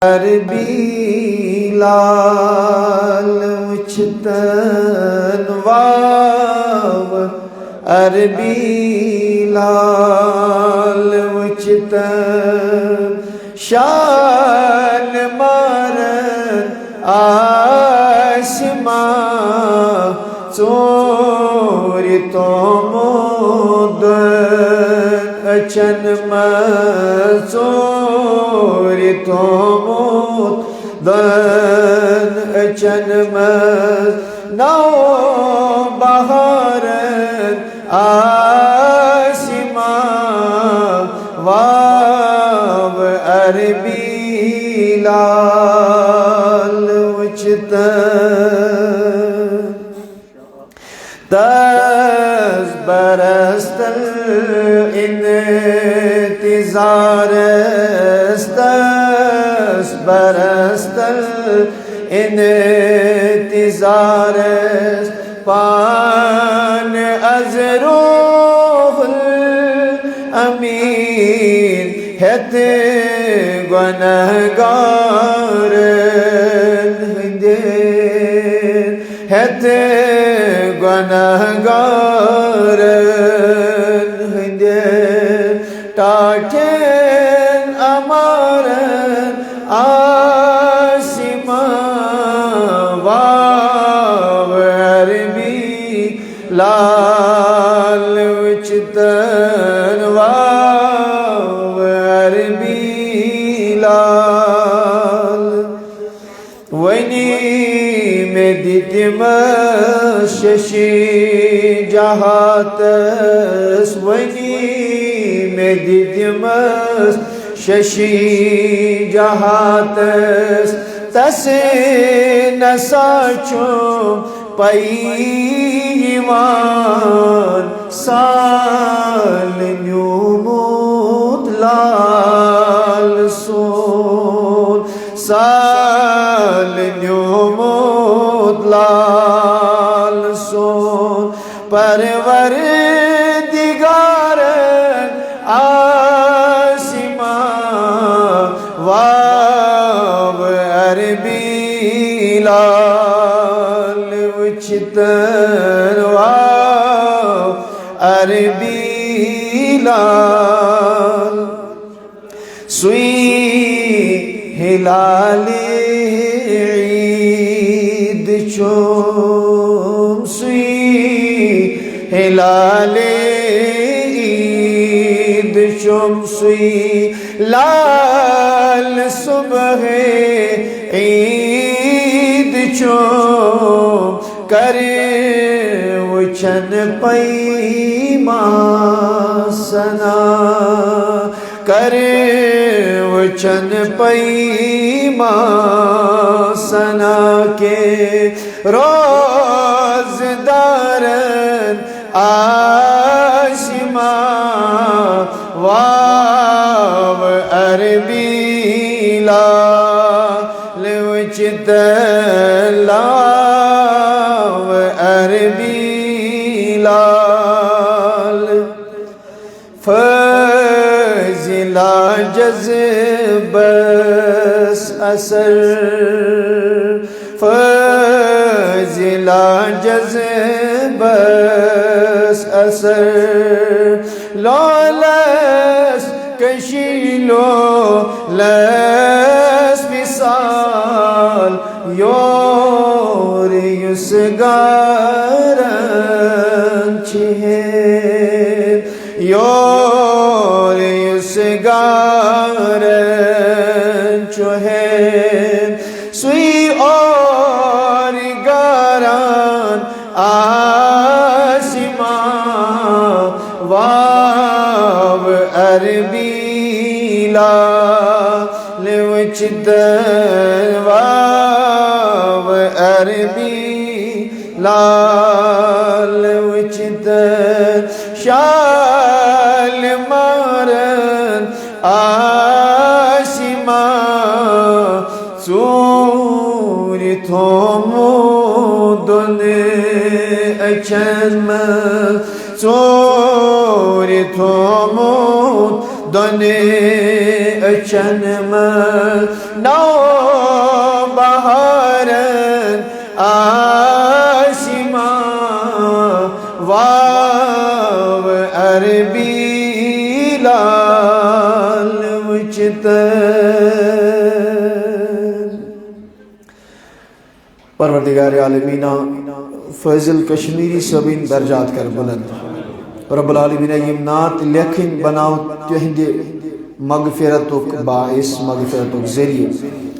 عربی لال وچتن واو عربی لال وچتن شان مارن آسمان ژوٗرِ تومُدن أچھن منٛز ژوٗرِ تومُدن أچھن منٛز نو بہارن آسمان واو عربی لال وچتن دس برست الانتظار دس برست الانتظار پان از روح الامین ہت گنہگارن ہندین ہت گنہگارن ہندین ٹاٹھین امارن آسمان واو عربی لال وچتن واو عربی لال ونی میں دیتمس ششی جہاتس ونی میں دیتمس ششی جہاتس تس نساچم پیوان سال نیومود لال سون سال نیومود لال سون پروردگارن آسمان واو عربی لال وچتن واو عربی لال سوئی ہلال عید چوم سوئی ہلال عید چوم سوئی لال صبح عید چوم کرے وچھن پیمان سنا کرے وچھن پیمان سنا کے روزدارن آسمان واو عربی لال وچتن واو عربی لال فضلا جذبس اثر فضلا جذبس اثر لولس کشیلو لس وصال یور یسگارن چہن یور یسگارن چہن سوئی اور گاران آسمان واو عربی لال وچتن واو عربی لال وچتن شال مارن آسمان ژوٗرِ تومُدن أچھن منٛز ژوٗرِ تومُدن اچن نو بہارن آسمان واو عربی لال وچتن پروردگار عالمینہ فیضل کشمیری سبین درجات کر بلند رب العالمین یمنات لیکن بناو تہند مغفرتک باعث مغفرتک ذریعہ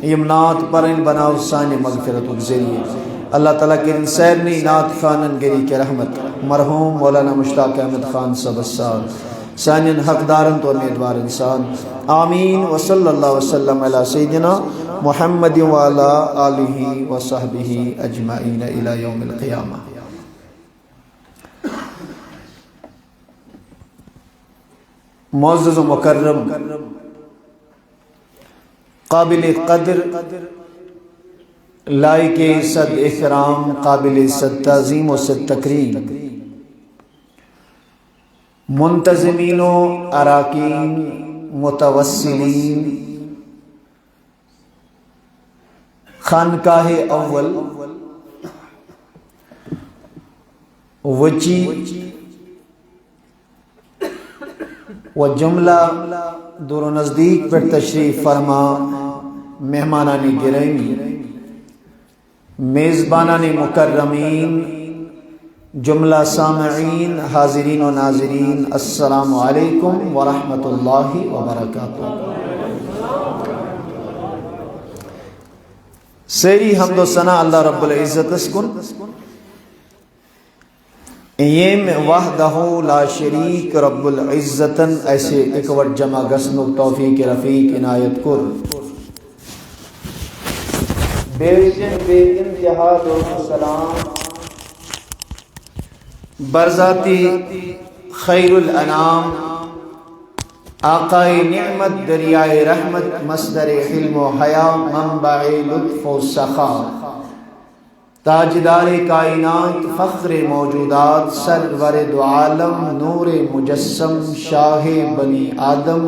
یمنات پرن بناو سانی مغفرتک ذریعہ اللہ تعالیٰ کے سیرنی نات خانن گری کے رحمت مرحوم مولانا مشتاق احمد خان صاحب السال سانین حقدارن تو امیدوار انسان آمین وصلی اللہ وسلم علی سیدنا محمد وعلا آلہ وصحبہ اجمعین الى یوم القیامہ. معزز و مکرم قابل قدر لائق صد احترام قابل صد تعظیم و صد تکریم منتظمین و اراکین متوسلین خانقاہ اول وچی و جملہ دور و نزدیک پر تشریف فرما مہمانان گرامی میزبانان مکرمین جملہ سامعین حاضرین و ناظرین السلام علیکم ورحمۃ اللہ وبرکاتہ. سیری حمد و ثنا اللہ رب العزت اسکن یم وحدہ لا شریک رب العزتن ایسے اکوٹ جمع گسنک توفیق رفیق عنایت کر بے انتہا دو سلام برذاتی خیر الانام آقائے نعمت دریائے رحمت مصدر حلم و حیا منبع لطف و سخا تاجدار کائنات فخر موجودات سرور دو عالم نور مجسم شاہ بنی آدم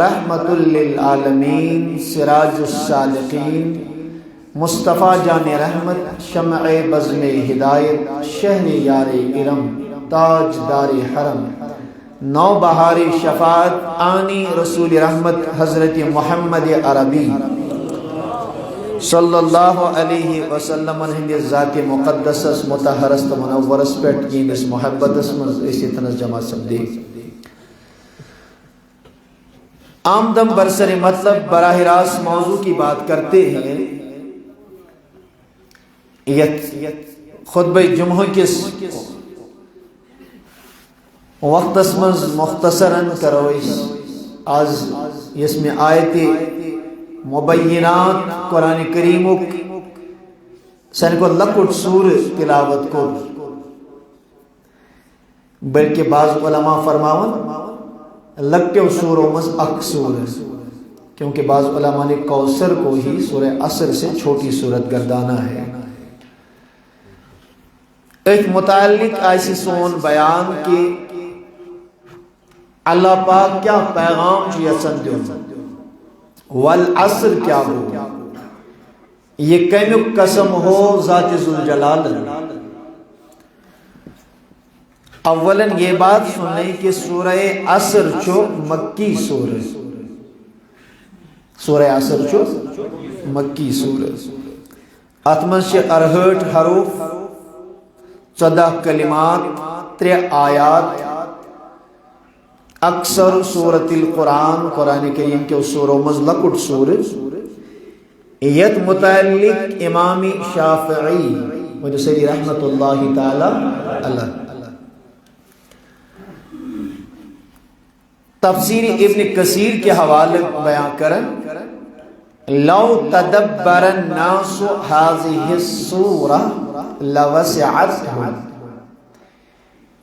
رحمت للعالمین سراج السالقین مصطفیٰ جان رحمت شمع بزم ہدایت شہر یار ارم تاج دار حرم نو بہار شفاعت آنی رسول رحمت حضرت محمد عربی صلی اللہ علیہ وسلم ہند ذات مقدس متحرست منورس پیٹ کی اس محبت اسی تنس جمع سبدی آمدم برسر مطلب براہ راست موضوع کی بات کرتے ہیں. خطبہ جمعہ کس وقت اسمز مختصراً کرویس آج اس میں آیت مبینات قرآن کریم سن کو لکٹ سور تلاوت کو بلکہ بعض علماء فرماون لکٹے سوروں مز اک سور کیونکہ بعض علماء نے کوثر کو ہی سورہ عصر سے چھوٹی صورت گردانا ہے. ایک متعلق ایسی سون بیان کہ اللہ پاک کیا پیغام یسن دیو والعصر کیا ہو یہ کمیک قسم ہو ذات ذوالجلال. اولاً یہ بات سنیں کہ سورہ عصر چو مکی سورہ سورہ عصر چو مکی سورہ اتمن سے 68 حروف 14 کلمات 3 آیات اکثر سورت القرآن قرآن کریم کے سوروں مز لکٹ سورہ یت متعلق امام شافعی مجھے سیدی رحمت اللہ تعالی اللہ تفسیر ابن کثیر کے حوالے بیان کرن لو تدبر الناس هذه السورة لوسعتهم.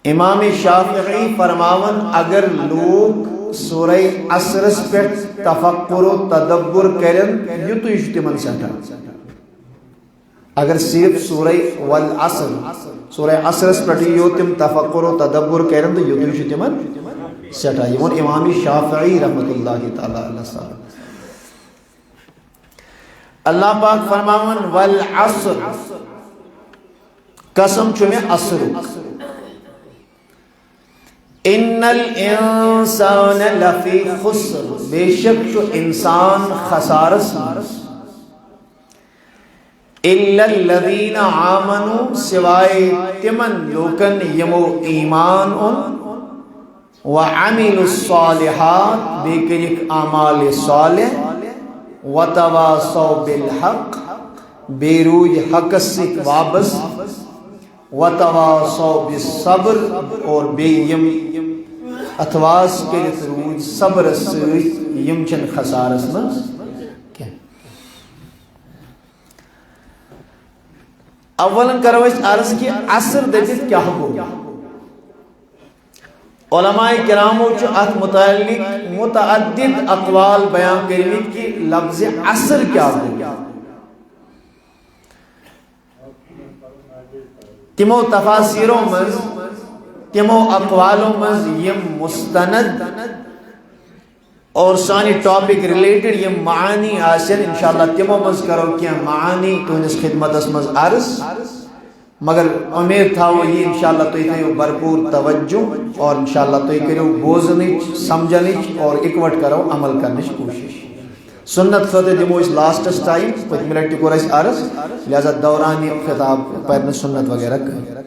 امام شافعی فرماون اگر لوگ سورہ عصر پر تفکر و تدبر کرن یہ تو اجتماع سٹھا اگر صرف سورہ والعصر سورہ عصر پر یہ تم تفکر و تدبر کرن تو یہ تو اجتماع سٹھا یہ وون امام شافعی رحمت اللہ تعالی علیہ صاحب اللہ پاک فرماون والعصر قسم چھُ مےٚ عصرُک ان الانسان لفی خسر بے شک چھُ انسان خسارس منٛز الا الذین آمنوا سوائے تمن لوکن یمو ایمان اون وعملوا الصالحات بے کرک اعمال صالح وتواصوا بالحق بے روی حق سک وابس وتواصوا بالصبر اور بے یم اتواس کرت روی صبر سۭتۍ یم چھن خسارس منٛز اولاً کرو اس عرض کی عصر دبت کیا گو علماء کرامو چھ ات متعلق متعدد اقوال بیان کرمت کہ لفظ عصر کیا گو تمو تفاسیروں مز تمو اقوالوں مز یم مستند اور سانی ٹاپک ریلیٹڈ یہ معانی آسن انشاءاللہ تمو مز کرو کیا معانی تونس خدمت اس مز عرض مگر امید تھا وہ یہ انشاءاللہ تو اتنے بھرپور توجہ اور انشاءاللہ تو کرو بوزنچ سمجھنچ اور اکوٹ کرو عمل کرنچ کوشش سنت خطے دمو اس لاسٹس ٹائم کچھ منٹ کو رئیس عرض لہذا دورانی خطاب پہلے سنت وغیرہ کریں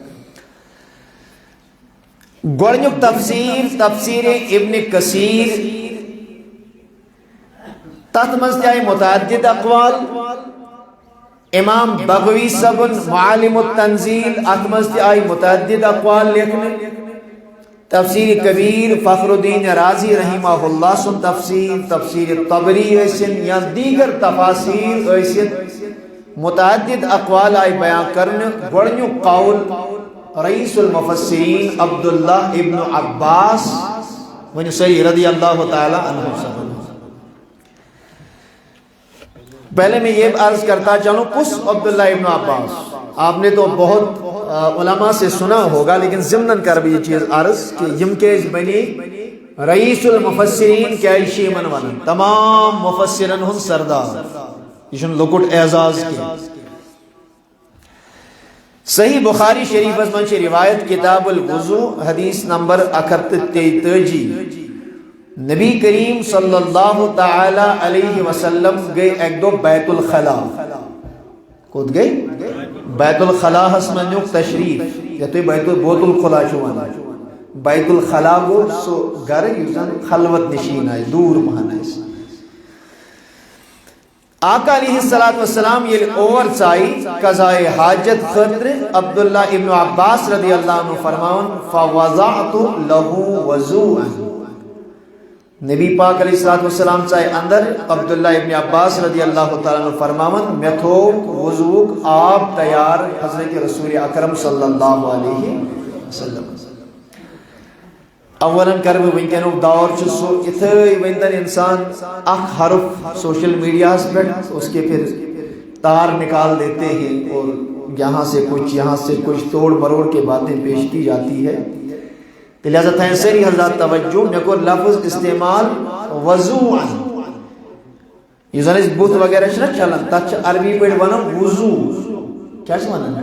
گوڑنیک تفسیر ابن کثیر تحت مزدی متعدد اقوال امام بغوی صبن معالم التنزیل ات مزدی متعدد اقوال لکھنے تفسیر کبیر فخر الدین رازی رحمہ اللہ سن تفسیر طبری ایسن یا دیگر تفاسیر ایسن متعدد اقوال آئی بیان کرنے گوڑنیو قول رئیس المفسرین عبداللہ ابن عباس ونی صحیح رضی اللہ تعالی عنہ صحیح پہلے میں یہ عرض کرتا چلوں کس عبداللہ ابن عباس آپ نے تو بہت علماء سے سنا ہوگا لیکن ضمناً کر بھی یہ چیز عرض کہ یم کیج بنی رئیس المفسرین کیشی من ونن تمام مفسرن ہن سردار یہ شن لکٹ اعزاز کی صحیح بخاری شریف از منچ روایت کتاب الوضو حدیث نمبر 133 نبی کریم صلی اللہ تعالی علیہ وسلم گئے ایک دو بیت الخلا کود گئے بیت الخلا حسمنیوک تشریف یا تو بیت الخلا شوانا بیت الخلا گو سو گر یوزن خلوت نشین آئے دور مہن آئے آقا علیہ السلام یہ اوور چائی قضائے حاجت خطر عبداللہ ابن عباس رضی اللہ عنہ فرماؤن فوضعت لہو وضوءا نبی پاک علیہ السلام چاہے اندر عبداللہ ابن عباس رضی اللہ تعالیٰ عنہ فرماون میتھوک وضوک آپ تیار حضرت رسول اکرم صلی اللہ علیہ وسلم اولاً کرو ونکنو دور چھو اتھائی وندن انسان اخ حرف سوشل میڈیا اسپیٹ اس کے پھر تار نکال دیتے ہیں اور یہاں سے کچھ توڑ مروڑ کے باتیں پیش کی جاتی ہے لہذا تحسینی حضرات توجہ میں کو لفظ استعمال وضوعا یہ زن اس بوت وغیرہ چھنا چلن تاچ عربی پیٹ بنا وضو کیا چھوانا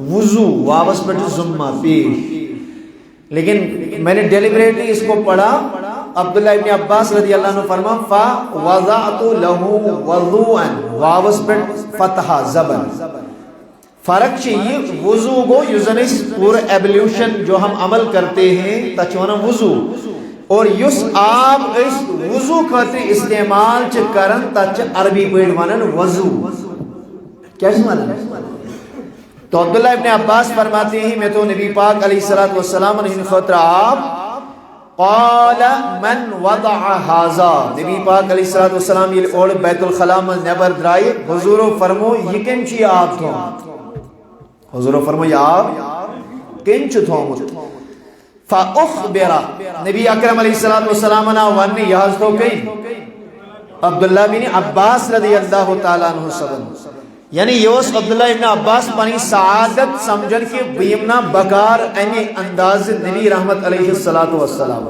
وضو واپس پیٹ زمہ پیش لیکن میں نے ڈیلیبریٹلی اس کو پڑھا عبداللہ ابن عباس رضی اللہ عنہ فرما فا وضعت لہو وضوعا واپس پیٹ فتحہ زبر فرق چاہیے وضو گو یوزنس پورا ایبلیوشن جو ہم عمل کرتے ہیں تچوانا وضو اور یس آپ اس وضو خاطر استعمال کرن تچ عربی پیڑ ونن وضو کیا مانا تو عبداللہ ابن عباس فرماتے ہیں میں تو نبی پاک علیہ السلام نے خاطر آپ قال من وضع هذا نبی پاک علیہ السلام یہ اور بیت الخلا میں نبر درائے حضور فرمو یہ کن چی آپ تھو حضور فرمایا آپ کنچ تھومت فاخبر نبی اکرم علیہ السلام نے ونی یاز تو کئی عبداللہ بن عباس رضی اللہ تعالیٰ عنہ سبن یعنی یوس عبداللہ ابن عباس پانی سعادت سمجھن کے بیمنا بکار اینی انداز نبی رحمت علیہ السلام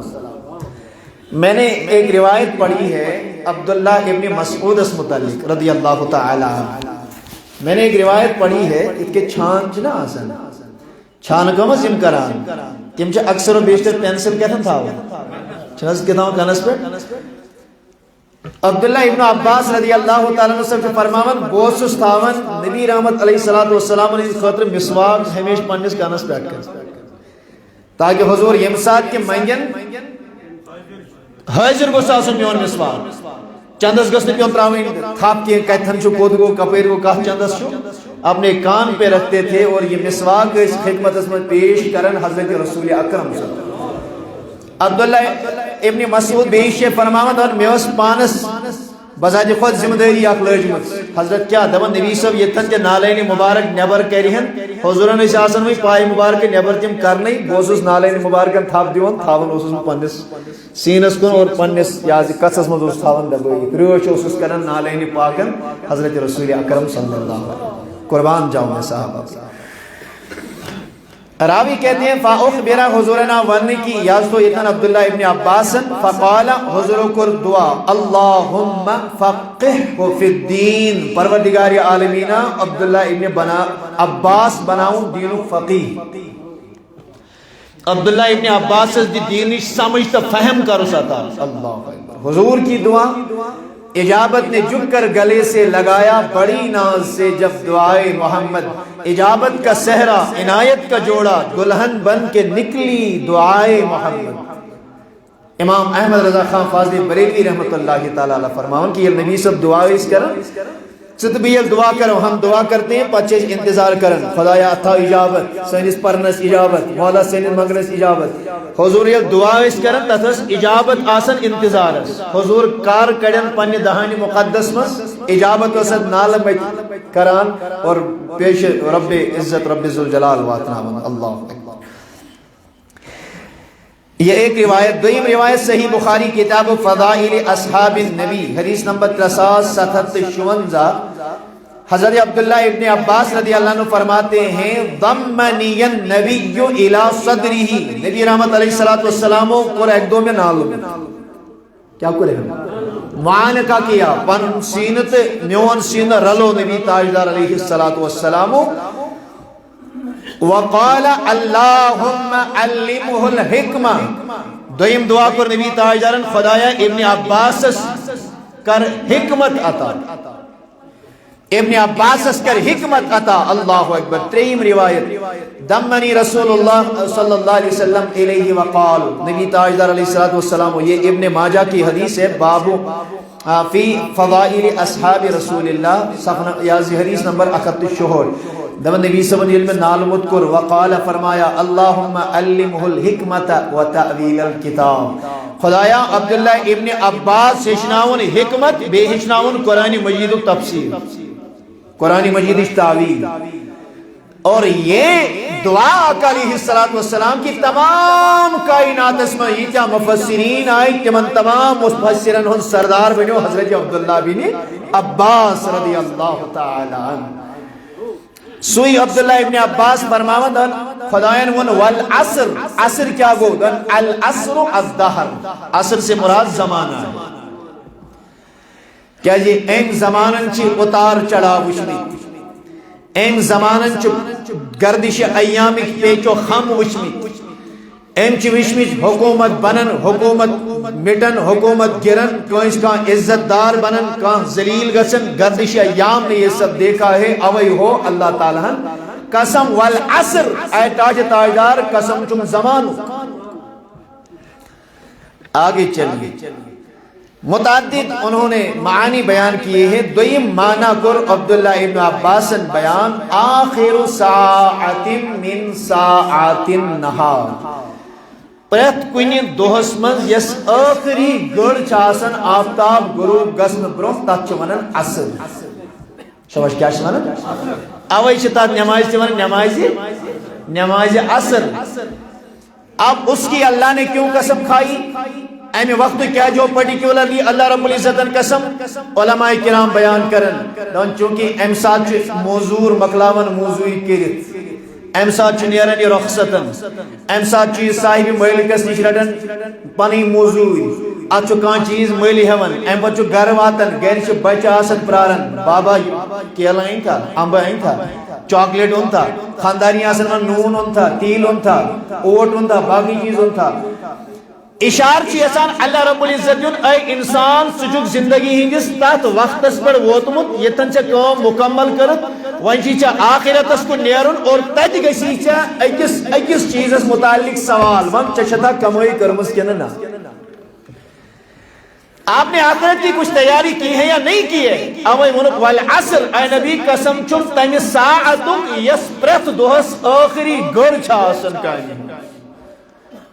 میں نے ایک روایت پڑھی ہے عبداللہ ابن مسعود اس متعلق رضی اللہ تعالی عنہ. میں نے ایک روایت پڑھی ہے اس کے چھان چنا آسان چھان کمس ام کران تم چھ اکثر و بیشتر پینسل کہتن تھا چھنس کتاؤں کنس پر عبداللہ ابن عباس رضی اللہ تعالیٰ عنہ سے فرماون بوسس تھاون نبی رحمت علیہ السلام نے خاطر مسواک ہمیشہ پنس کنس پہ کر تاکہ حضور یم سات کے منگن حاضر گوس آسن میون مسواک چندس گس پیون تراوین تھاپ کے کتھن چھو کود گو کپیر گو کہت چندس چھو اپنے کان پہ رکھتے تھے اور یہ مسواک اس خدمت اس میں پیش کرن حضرت رسول اکرم صلی اللہ علیہ وسلم. عبداللہ ابن مسعود بیش فرماوند اور میوس پانس بذات خود ذمہ داری اخ لجمت حضرت کیا دبن نبی صاحب یتن کے نالین مبارک نبر کرہن حضورن اس آسن وی پای مبارک نبر تم کرنی بوسس نالین مبارکن تھاپ دیون تھاون اوسس پنس سینس کن اور پنس یاز کسس مز اوس تھاون دبئی تروش اوسس کرن نالین پاکن حضرت رسول اکرم صلی اللہ علیہ وسلم. قربان جاؤں میں صحابہ. راوی کہتے ہیں فاخبر حضورنا ورنی کی یاز تو اتن عبداللہ ابن عباس فقال حضور کر دعا اللہم فقہ فی الدین پروردگار عالمین عبداللہ ابن عباس بناؤں دین فقیہ عبداللہ ابن عباس دی دین سمجھتا فہم کرو ساتا اللہ حضور کی دعا اجابت نے جھک کر گلے سے لگایا بڑی ناز سے جب دعائے محمد اجابت کا صحرا عنایت کا جوڑا دلہن بن کے نکلی دعائے محمد. امام احمد رضا خان فاضل بریلوی رحمت اللہ تعالی علیہ فرماون کہ یہ نبی سب دعا اس کرن ستبیل دعا کرو ہم دعا کرتے ہیں پچیس انتظار کرن خدایا اتھا اجابت سینس پرنس اجابت مولا سینس مغرس اجابت حضور یہ دعا اس کرن تتھس اجابت آسن انتظار حضور کار کڑن پنی دہانی مقدس مس اجابت وسط نالم کران اور پیش رب عزت رب ذوالجلال واتنا اللہ. یہ ایک روایت. دویم روایت صحیح بخاری کتاب فضائل اصحاب النبی حدیث نمبر 3756 حضرت عبداللہ ابن عباس رضی اللہ عنہ فرماتے ہیں ضمنی النبی الى صدرہ نبی رحمت علیہ السلام کو ایک دو میں نالو کیا کرے ہم معانقہ کیا پن سینت میون سین رلو نبی تاجدار علیہ السلام وقال اللہم علمہ الحکمہ دویم دعا کر نبی تاجدارن خدایا ابن عباس کر حکمت عطا ابن عباس کر حکمت عطا اللہ اکبر. تریم روایت دمنی رسول اللہ صلی اللہ علیہ وسلم علیہ وقال نبی تاجدار علیہ السلام یہ ابن ماجہ کی حدیث ہے باب فی فضائل اصحاب رسول اللہ یازی حدیث نمبر 31 دمن نبی صلی اللہ علیہ وسلم نالمت کر وقال فرمایا اللہم علمہ الحکمت و تعویل الکتاب خدایا عبداللہ ابن عباس ہشناون حکمت بے ہشناون قرآن مجید و تفسیر قرآن مجید تعویل. اور یہ دعا آقا علیہ السلام کی تمام کائنات اس میں یہ کیا مفسرین آئی تمن تمام مفسرین ہن سردار بنو حضرت عبداللہ بن عباس رضی اللہ تعالی عنہ. سوئی عبداللہ ابن عباس فرماوند خدایان ون والعصر عصر کیا گو العصر الدہر عصر سے مراد زمانہ ہے کیا جی این زمانن چی اتار چڑھا وشمی این زمانن چی گردش ایامک پیچو خم وشمی این چی وشمی حکومت بنن حکومت مٹن حکومت گرن کوئنس کا عزت دار بنن کان ذلیل گسن گردش ایام نے یہ سب دیکھا ہے اوئی ہو اللہ تعالیٰ قسم والعصر اے تاج تاجدار قسم چم زمانو. آگے چلیے متعدد انہوں نے معانی بیان کیے ہیں. دویم معنی کر عبداللہ ابن عباس بیان آخر ساعت من ساعت النہار پرت کنی دوہس من یس آخری گڑ چاسن آفتاب غروب گسن برون تات چونن عصر شباش کیا شمانن اوئی چتات نماز چونن نماز عصر. اب اس کی اللہ نے کیوں قسم کھائی ایمی وقت کیا جو پرٹیکولرلی اللہ رب العزت قسم علماء کرام بیان کرن دون چونکہ امسات موضوع مقلاون موضوعی کرت امسات نیرن رخصتن امسات صاحب ملکس نش رٹن پنی موضوعی اتھ کان چیز مٔلۍ ہٮ۪وان امہِ پتہٕ چھُ گرٕ واتان گرِ چھِ بچہٕ آسان پراران بابا کیلہٕ أنۍ تھا امبہٕ أنۍ تھا چاکلیٹ اوٚن تھا خاندانی آسان ونان نوٗن اوٚن تھا تیٖل اوٚن تھا اوٹ اوٚن تھا باقٕے چیٖز اوٚن تھا اشار چھُ یژھان اللہ رب العزت دیُن اے انسان ژٕ چھُکھ زندگی ہٕنٛدِس تتھ وقتس پٮ۪ٹھ ووتمُت ییٚتٮ۪ن ژےٚ کٲم مکمل کٔرٕتھ وۄنۍ چھُے ژےٚ آخرتس کُن نیرُن اور تتہِ گژھی ژےٚ أکِس چیٖزس متعلق سوال ون ژےٚ چھےٚ کمٲے کٔرمٕژ کِنہٕ نہ آپ نے آخرت کی کچھ تیاری کی ہے یا نہیں کی ہے اوے وونُکھ والعصر اے نبی قسم چھُم تمہِ ساعتُک یس پرٛٮ۪تھ دۄہس ٲخری گٔر چھِ آسان کامہِ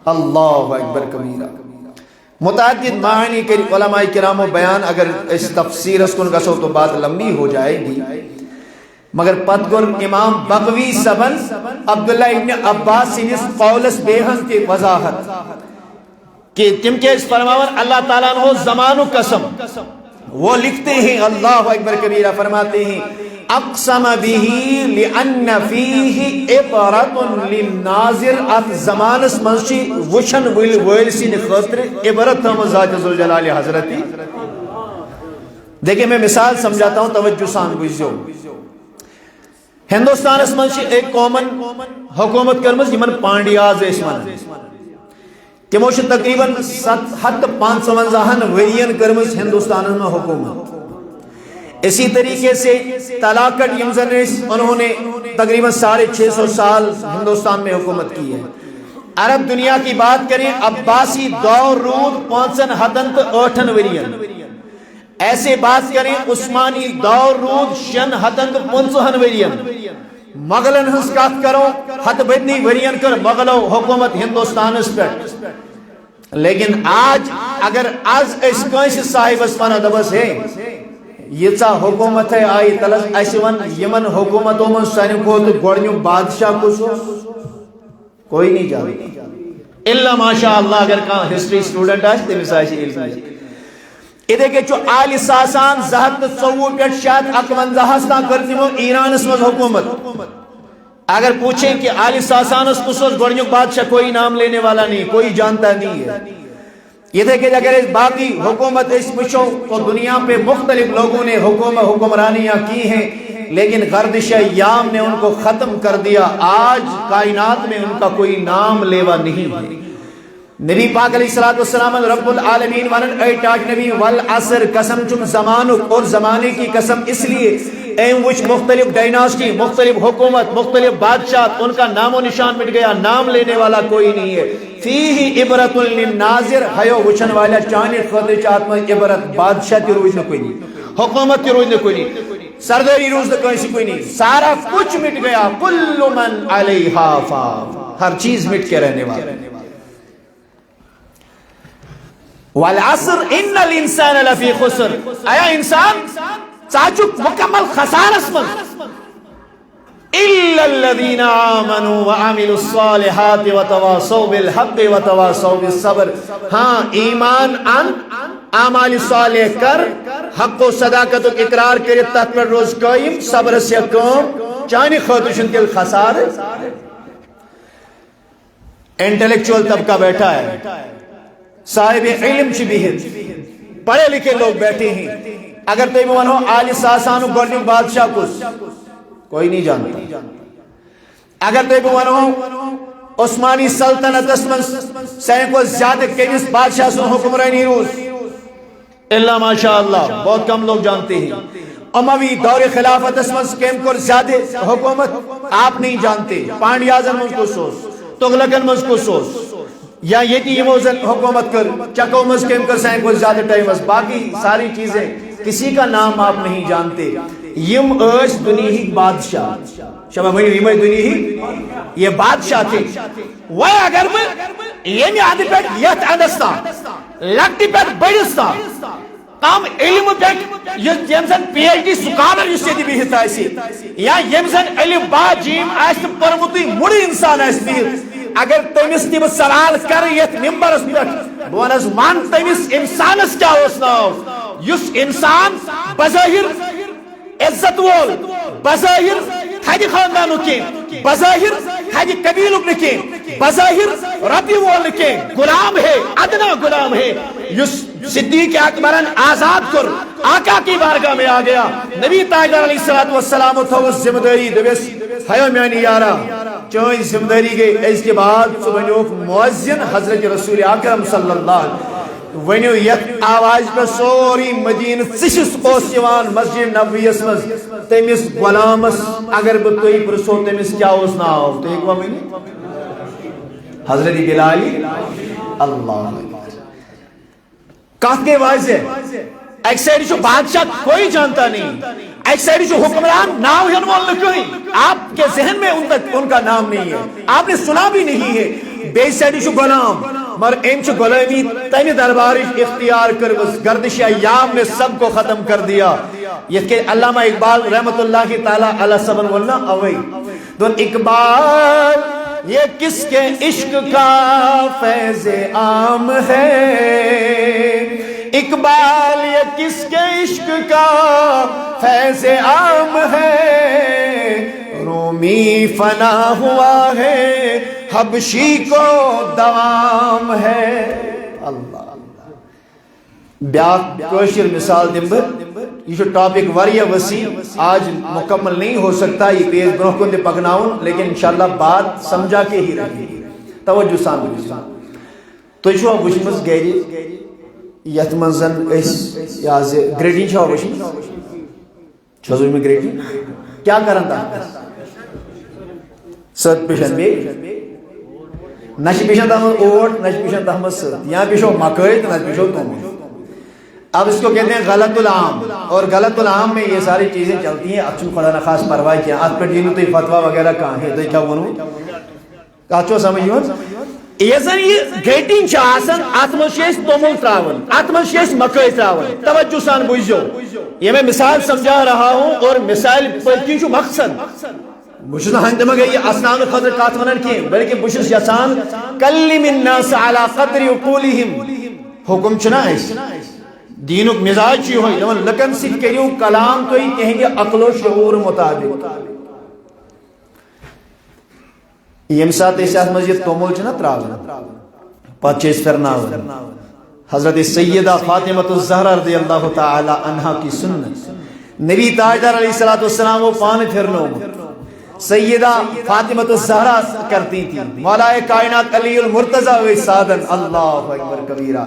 اللہ اکبر کبیرہ متعدد معانی کے علماء کرام و بیان اگر اس تفسیرس کن گژھو تو بات لمبی ہو جائے گی مگر پت گر امام بغوی صبن عبداللہ ابن عباس سنس قولس بیہن کی وضاحت کہ تم کے اس فرماون اللہ تعالیٰ نے زمان و قسم وہ لکھتے ہیں اللہ اکبر کبیرہ فرماتے ہیں اقسم به لأن فيه عبرة للناظر ات زمانس منشی وشن ویل سن خاطر عبرت ہم ذات ذوالجلال حضرتی دیکھیں میں مثال سمجھاتا ہوں توجہ سان بوزیو ہندوستانس منشی ایک قومن حکومت کرمز یمن پانڈیاز اسمان تمو چھ تقریباً 755 ورین کرمز ہندوستان میں حکومت اسی طریقے سے تلاکٹ انہوں نے تقریباً 650 سال ہندوستان میں حکومت کی ہے عرب دنیا کی بات کریں عباسی دور رود 508 ورین ایسے بات کریں عثمانی دور رود 650 ورین مغلن ہنس کات کرو ہت بدنی ورین کر مغلو حکومت ہندوستان اس پر لیکن آج اگر آج اس کنس صاحب اسمانہ دبس ہے یہ حکومت ہے آئی تلس ایسے یمن حکومتوں میں سانی کو تو گوڑنیوں بادشاہ کچھ کوئی نہیں جانتا اللہ ماشاءاللہ اگر کہاں ہسٹری سٹوڈنٹ آج تے مسائش علم ہے ادھے کے چو آل ساسان زہت تصور پیٹ شاید 51 ہستان کرتی وہ ایران اس میں حکومت اگر پوچھیں کہ آل ساسان اس کسوز گوڑنیوں بادشاہ کوئی نام لینے والا نہیں کوئی جانتا نہیں ہے یہ دیکھیں اگر اس باقی حکومت اس پوچھو تو دنیا پہ مختلف لوگوں نے حکمرانیاں کی ہیں لیکن گردش ایام نے ان کو ختم کر دیا آج کائنات میں ان کا کوئی نام لیوا نہیں ہے نبی پاک علیہ السلام رب العالمین ونن اے ٹاٹ نبی والعصر قسم چم زمانک اور زمانے کی قسم اس لیے ایم وچ مختلف ڈائناسٹی مختلف حکومت مختلف بادشاہ ان کا نام و نشان مٹ گیا نام لینے والا کوئی نہیں ہے فیہ عبرت للناظر ہیو وچن والا چانے خاطر چاہت میں عبرت بادشاہ تی روز نہ کوئی نہیں حکومت تی روز نہ کوئی نہیں سرداری روز نہ کوئی نہیں سارا کچھ مٹ گیا کل من علیہا فان ہر چیز مٹ کے رہنے والا والعصر ان الانسان لفی خسر آیا انسان چاچک مکمل خسار اسمن الا الذين آمنوا وعملوا الصالحات وتواصوا بالحق وتواصوا بالصبر ہاں ایمان ان اعمال صالح کر حق و صداقت و اقرار کرے تحت پر روز قائم صبر سے کام چانی خاطر دل خسار انٹلیکچوئل طبقہ بیٹھا ہے صاحب علم چھ بہت پڑھے لکھے لوگ بیٹھے ہیں اگر تو ونو آل ساسان گوڑنیوں بادشاہ کس کوئی نہیں جانتا اگر تو ونو عثمانی سلطنت اسمن سین کو زیادہ کمیس بادشاہ سن حکمرانی روز اللہ ماشاءاللہ بہت کم لوگ جانتے ہیں اموی دور خلافت اسمن کم کو زیادہ حکومت آپ نہیں جانتے پانڈیازن من کو سوس تغلقن من کو سوس یا یہ تھی موزن حکومت کر چکو مسکم کر سائیں کو زیادہ ٹائم اس باقی ساری چیزیں کسی کا نام آپ نہیں جانتے یم ایس دنیہی بادشاہ شبہ بھئی یم دنیہی یہ بادشاہ تھے وہ اگر میں یہ میں آدھی پیٹ یت اندستان لگتی پیٹ بڑستان کام علم پیٹ یمزن پی ایچ ڈی سکالر یس سے بھی ہتا ایسی یا یمزن علم با جیم ایسی پرمتی مڑی انسان ایسی اگر تمس تم سوال کر یت ممبرس پہ بونس مان تمس انسانس کیا ناو یس انسان بظاہر عزت وول بظاہر تھدِ خاندانُک کینٛہہ بظاہر تھدِ قبیلُک نہٕ کینٛہہ بظاہر ربی وول کے غلام ہے، ادنا غلام ہے، یس صدیق اکبرن آزاد کر آقا کی بارگاہ میں آ گیا. نبی تاجدار علیہ الصلوۃ والسلام تھوس ذمہ داری دبس ہیو میانی یارا چون ذمہ داری گئی. اس کے بعد سہ بنیوک مؤذن حضرت رسول اکرم صلی اللہ علیہ وسلم. ونیو یت آواز پہ سوری مدینہ ژشس اوس یوان مسجد نبویس مز تمس غلامس اگر بہ تھی پرسو تمس کیا اوس ناو تھی ونی حضرت بلال. اللہ کت گئی واضح. ایک سائڈ بادشاہ کوئی جانتا نہیں، ایک سائڈ حکمران نام ہن وول کہیں، آپ کے ذہن میں ان کا نام نہیں ہے، آپ نے سنا بھی نہیں ہے. بے سائڈ غلام مگر ام غلامی تمہ دربار اختیار کر گردش ایام نے سب کو ختم کر دیا. یہ کہ علامہ اقبال رحمت اللہ تعالی علیہ سبن ولنا اوئی دون اقبال یہ کس کے عشق کا فیض عام ہے، اقبال یہ کس کے عشق کا فیض عام ہے، رومی فنا ہوا ہے حبشی کو دوام ہے. اللہ بیاق کوشر مثال دم یہ ٹاپک واریہ وسیع آج مکمل نہیں ہو سکتا، یہ پیش برہ کن دے پکناؤن لیکن انشاءاللہ بات سمجھا کے ہی رہی. توجہ سان تو چھو وچمز گیری یت منزن اس یاز گریڈنگ چھو وچمز چھوزو میں گریڈنگ کیا کرن دا ست پیشن بے نش پیشن دا اوٹ نش پیشن دا ست یہاں پیشو مکئی تو نش پیشو تم. اب اس کو کہتے ہیں غلط العام، اور غلط العام میں یہ ساری چیزیں چلتی ہیں. اچھو خدا نہ خاص پرواہ کیا آت پر دینو تو فتوہ وغیرہ کہاں ہے تو کیا ونو کاچو سمجھو یہ زن یہ گیٹنگ چاہسن آتمشیش تومل تراون آتمشیش مکئی تراون. توجہ سان بوجھو یہ میں مثال سمجھا رہا ہوں اور مثال پر کی جو مقصد بشس ہندم گئی یہ اسنان خضر کات ونن کی بلکہ بشس یسان کلم الناس علی قدر عقولہم. حکم چنا ہے دینک مزاج چی ہوئی دون لکن سکھ کریو کلام تو ہی کہیں گے عقل و شعور مطابق. یم ساتھ اس ساتھ مزید تومل چنا تراون پت چیز فرناون. حضرت سیدہ فاطمہ الزہرا رضی اللہ تعالی عنہا کی سنت نبی تاجدار علیہ السلام وہ پان پھرنو سیدہ فاطمہ الزہرا کرتی تھی. مولا کائنات علی المرتضی و سادن اللہ اکبر کبیرہ.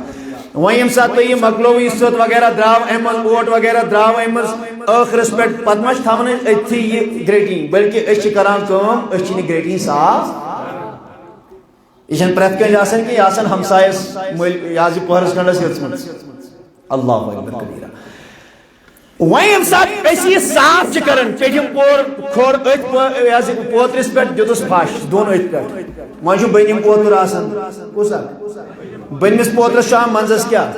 وہیں ساتھ تو یہ مغلوبی صوت وغیرہ دراو احمد اوٹ وغیرہ دراو احمد آخرس پہ پدمش تھامنے اتھی یہ گریٹنگ بلکہ اچھی کران کام اچھی گریٹنگ صاف یہ پریت کنج آسن کی آسن ہمسائس یازی پہرس کنڈس یتسمن. اللہ اکبر کبیرہ. وہیں ساتھ ایسی صاف چکرن پیجم پور کھور ایت پوترس پہ دیتس پھاش دونوں ایت پہ وہیں بینیم پوتر آسن کسا بنمس پوترس شام منزس کیا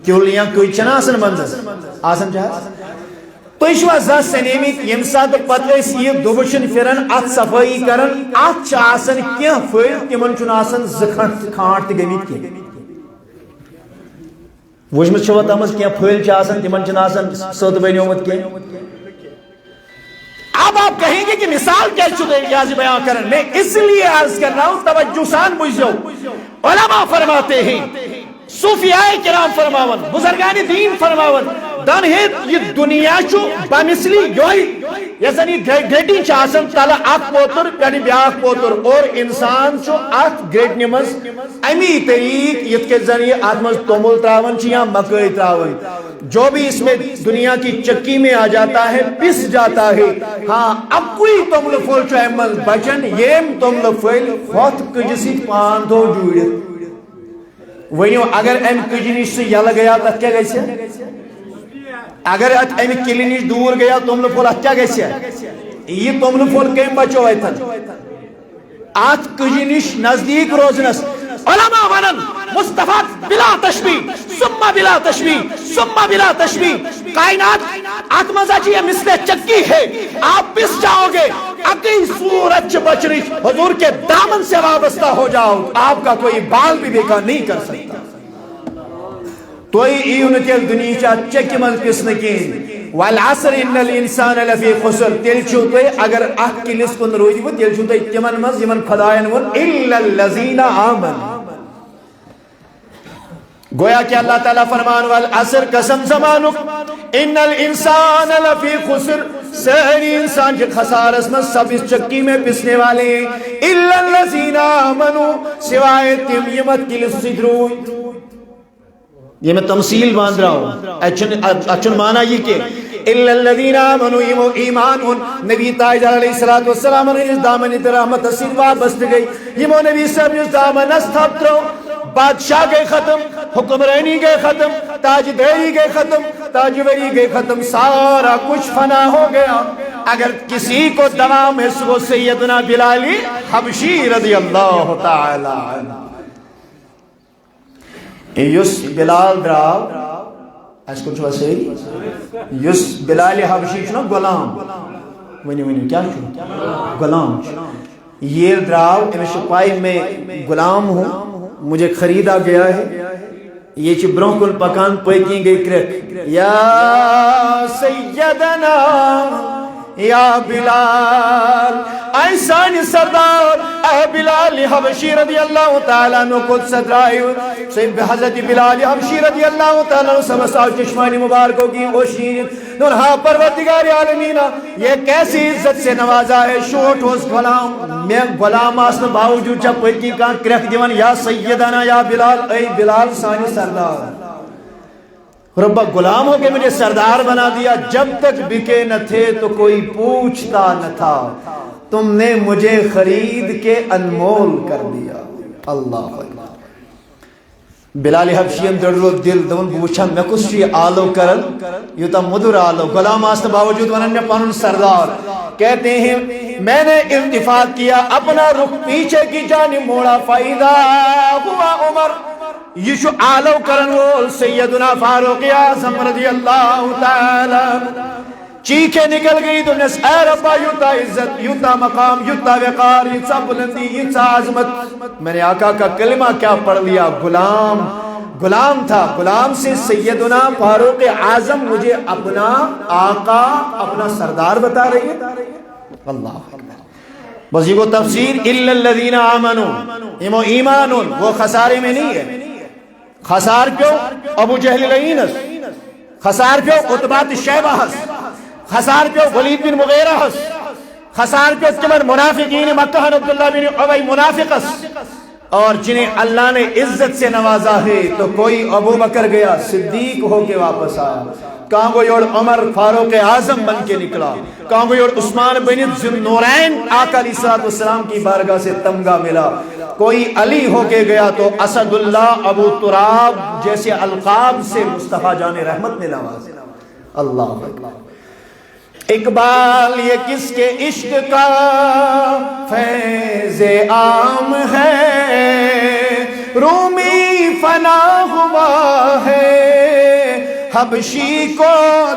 کیول یا کوئی چنا آسن منزس آسن چاہت تو اشوا زا سنیمی یم ساتھ پتہ اس یہ دوبشن پھرن ات صفائی کرن ات چا آسن کیا فیل تمن چون آسن زکھنٹ کھانٹ تہ گمت کی وجمت چھوا تمس کیا پھیل چا آسن تمن چون آسن سود بنیومت کی. اب آپ کہیں گے کہ مثال کیا چھوٹے یازی بیان کرن میں اس لیے عرض کر رہا ہوں توجہ سان بجھو. علماء فرماتے ہیں صوفیاء کرام فرماون بزرگان دین فرماون دان ہے یہ دنیا چو بمثلی یوئی یعنی گریٹی چاسن تالا اک پوتر یعنی بیاک پوتر اور انسان چو اک گریٹ نمز امی طریق یہ کے ذریعے آدمز تومل تراون چیاں مکئی تراون جو بھی اس میں دنیا کی چکی میں آ جاتا ہے پس جاتا ہے. ہاں اب کوئی تومل پھول چو احمد بچن یہ تومل پھول خود کجسی پاندھو جوڑت ونیو اگر ام کجنش سے یل گیا تو کیا گئی سے اگر ام کلینش دور گیا تومل پھول کیا گئی سے یہ تومل پھول کم بچو ہے تھا آت کجنش نزدیک روزنس. علماء ونن مصطفیٰ بلا تشبیح ثم بلا تشبیح ثم بلا تشبیح کائنات آتمزا جی مثل چکی ہے آپ پس جاؤ گے اکی سورج بچری حضور کے دامن سے وابستہ ہو جاؤ آپ کا کوئی بال بھی بیکار نہیں کر سکتا. تو ایون کے دنیا چکی من پس نکین والعصر ان الانسان لفی خسر تیل چھو تو اگر اخ کلس کن روی وہ تیل چھو تو تمن مز یمن خدایان ون الا الذین آمنوا گویا کہ اللہ تعالیٰ فرمان والعصر قسم زمانک ان الانسان لفی خسر سہری انسان کے خسارس میں سب اس چکی میں پسنے والے ہیں الا الذین آمنوا سوائے تم یمت کلس سدروی یہ میں تمثیل باندھ رہا ہوں اچھن مانا یہ کہ الا الذین آمنوا یمو ایمان ان نبی تاجدار علیہ السلام نے اس دامن رحمت اسید وابست گئی یمو نبی صاحب اس دامن استھاب ترو بادشاہ گئے ختم حکمرانی گئے ختم تاجداری گئے ختم تاجوری گئے ختم سارا کچھ فنا ہو گیا اگر کسی کو دوام ہے وہ سیدنا بلال حبشی رضی اللہ تعالی عنہ یس بلال دراو اس کو چھو سی یس بلال حبشی چھو غلام ونی کیا چھو غلام یہ دراو امیش پائی میں غلام ہوں مجھے خریدا گیا ہے یہ چھ برونکل پکان پیکی گئی کرک یا سیدنا یا بلال اے سانی سردار اے بلال حبشی رضی اللہ تعالیٰ عنہ خود صدرائی سید حضرت بلال حبشی رضی اللہ تعالیٰ عنہ سمساو چشمانی مبارکوں کی اوشین نورہا پروردگار عالمین یہ کیسی عزت سے نوازا ہے شوٹ ہوس غلام میں غلام آسن باوجود چا پیکی کان کرک دیوان یا سیدنا یا بلال اے بلال سانی سردار ربا غلام ہو کے مجھے سردار بنا دیا جب تک بکے نہ تھے تو کوئی پوچھتا نہ تھا تم نے مجھے خرید کے انمول کر دیا اللہ اکبر بلال حبشیم درلو دل دون بوچھا میں کچھ یہ آلو کرل یوتا مدر آلو غلام آسن باوجود ونن میں پانون سردار کہتے ہیں میں نے ارتفاق کیا اپنا رخ پیچھے کی جانب موڑا فائدہ ہوا عمر یہ شو آلو کرن وول سیدنا فاروق اعظم رضی اللہ تعالی چیخے نکل گئی تو نس اے ربا یوتا عزت یوتا مقام یوتا وقار یوتا بلندی یوتا عظمت میں نے آقا کا کلمہ کیا پڑھ لیا غلام تھا غلام سے سیدنا فاروق اعظم مجھے اپنا آقا اپنا سردار بتا رہی ہے اللہ بس یہ وہ تفسیر الا الذین آمنوا ایمان وہ خسارے میں نہیں ہے خسار کیوں ابو جہل لعینس خسار کیوں عتبات شیبہ ہس خسار کیوں ولید بن مغیرہ ہس خسار کیوں کمر منافقین مکہ عبداللہ بن عبی منافقس اور جنہیں اللہ نے عزت سے نوازا ہے تو کوئی ابو بکر گیا صدیق ہو کے واپس آیا کہاں گو یوڑ عمر فاروق اعظم بن کے نکلا کہاں گو یوڑ عثمان بن ذوالنورین آقا علیہ السلام کی بارگاہ سے تمغہ ملا کوئی علی ہو کے گیا تو اسد اللہ ابو تراب جیسے القاب سے مصطفیٰ جان رحمت نے نوازا اللہ اقبال یہ کس کے عشق کا فیض عام ہے رومی فنا ہوا ہے حبشی کو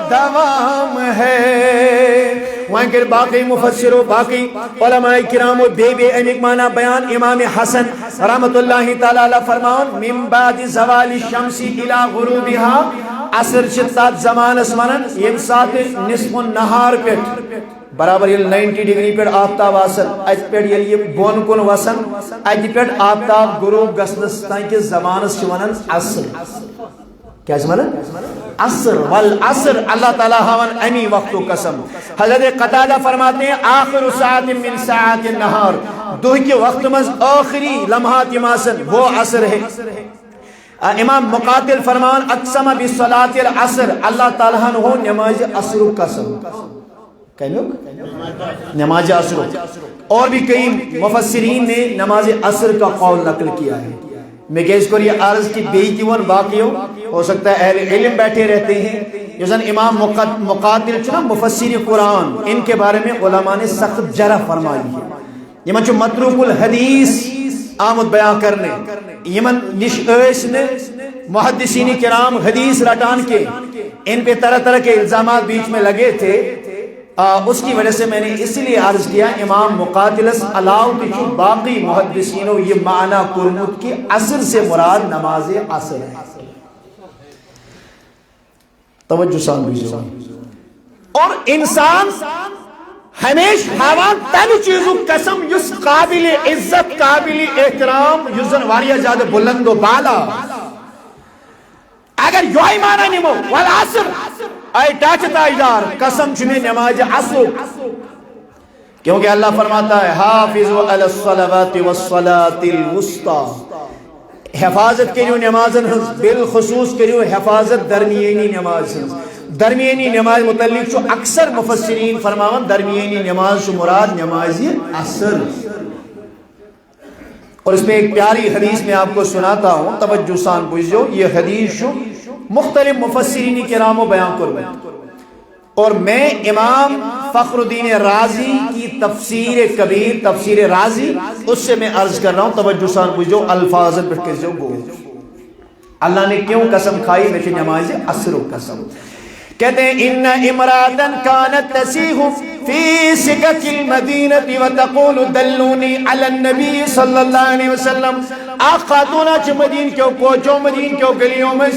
دوام ہے وہاں کے باقی مفسر و باقی علماء کرام و بے بے امک معنی بیان امام حسن رحمت اللہ تعالی فرمان من بعد زوال الشمسی الى غروبها عصر چتات زمان اسمانن یم سات نصف النہار پیٹ برابر یہ 90 ڈگری پیٹ آفتاب آسن اج پیٹ یہ بون کن وسن اج پیٹ آفتاب غروب گسنس تائیں کہ زمان اس چونن عصر کیا زمانہ عصر والعصر اللہ تعالیٰ ہون امی وقت و قسم حضرت قتادہ فرماتے ہیں آخر ساعت من ساعت النہار دو کے وقت مز آخری لمحات یماسن وہ عصر ہے امام مقاتل فرمان اقسم بصلاۃ العصر اللہ تعالیٰ ہو نماز عصر و قسم نماز عصر اور بھی کئی مفسرین نے نماز عصر کا قول نقل کیا ہے میں کہ اس کو یہ عرض کی بیتی ون باقیوں ہو سکتا ہے اہل علم بیٹھے رہتے ہیں جیسا امام مقاتل چنا مفسر قرآن ان کے بارے میں علماء نے سخت جرح فرمائی ہے یہ من چو متروک الحدیث آمد بیان کرنے یہ من نش ایس نے محدثین کرام حدیث رٹان کے ان پہ طرح طرح کے الزامات بیچ میں لگے تھے اس کی وجہ سے میں نے اس لیے عرض کیا امام مقاتلس علاو کی جو باقی محدثینوں یہ معنی کرمود کی عصر سے مراد نماز عصر ہے توجہ سان بھی اور انسان ہمیشہ ہاوان تمہ چیزوں قسم اس قابل عزت قابل احترام اس زن واریاہ زیادہ بلند و بالا اگر یہ مانا نمو والعصر اے ٹاچ تاجدار قسم چھنے نماز عصر کیونکہ اللہ فرماتا ہے حافظوا علی الصلوات والصلاة الوسطی حفاظت کریو نمازن ہنس بالخصوص کریو حفاظت درمیانی نماز ہنس درمیانی نماز متعلق چھو اکثر مفسرین فرماون درمیانی نماز چھو مراد نماز عصر اور اس میں ایک پیاری حدیث میں آپ کو سناتا ہوں توجہ سان بجھو یہ حدیث چھو مختلف مفسرین کرام و بیان کرو اور میں امام فخر الدین رازی کی تفسیر کبیر تفسیر رازی اس سے میں عرض کر رہا ہوں توجہ سان بجھو الفاظ پر کیسے گو اللہ نے کیوں قسم کھائی میں نماز عصر قسم کہتے ہیں ان امراتن کانت تسیح فی سکک المدینہ وتقول دلونی علی النبی صلی اللہ علیہ وسلم خاتونہ چھ مدین کیوں کوچوں مدین کیوں گلیوں میں